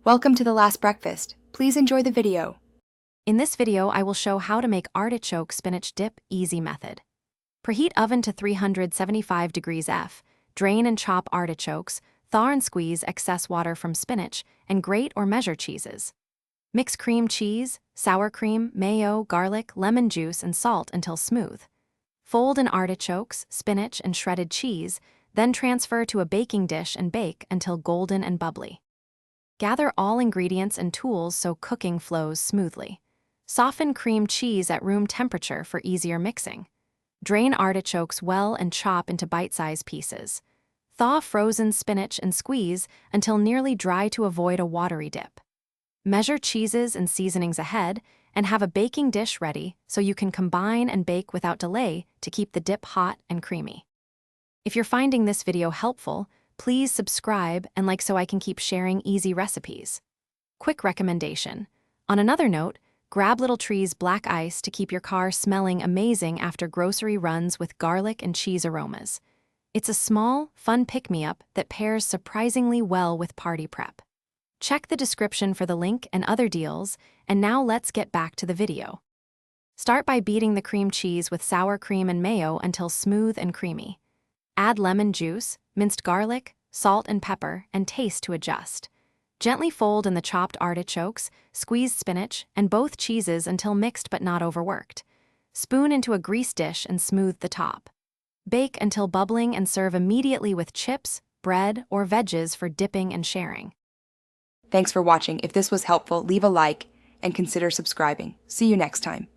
Welcome to The Last Breakfast. Please enjoy the video. In this video, I will show how to make artichoke spinach dip easy method. Preheat oven to 375 degrees F, drain and chop artichokes, thaw and squeeze excess water from spinach, and grate or measure cheeses. Mix cream cheese, sour cream, mayo, garlic, lemon juice, and salt until smooth. Fold in artichokes, spinach, and shredded cheese, then transfer to a baking dish and bake until golden and bubbly. Gather all ingredients and tools so cooking flows smoothly. Soften cream cheese at room temperature for easier mixing. Drain artichokes well and chop into bite-sized pieces. Thaw frozen spinach and squeeze until nearly dry to avoid a watery dip. Measure cheeses and seasonings ahead and have a baking dish ready so you can combine and bake without delay to keep the dip hot and creamy. If you're finding this video helpful, please subscribe and like so I can keep sharing easy recipes. Quick recommendation. On another note, grab Little Tree's black ice to keep your car smelling amazing after grocery runs with garlic and cheese aromas. It's a small, fun pick-me-up that pairs surprisingly well with party prep. Check the description for the link and other deals, and now let's get back to the video. Start by beating the cream cheese with sour cream and mayo until smooth and creamy. Add lemon juice, minced garlic, salt and pepper, and taste to adjust. Gently fold in the chopped artichokes, squeeze spinach, and both cheeses until mixed but not overworked. Spoon into a greased dish and smooth the top. Bake until bubbling and serve immediately with chips, bread, or veggies for dipping and sharing. Thanks for watching. If this was helpful, leave a like and consider subscribing. See you next time.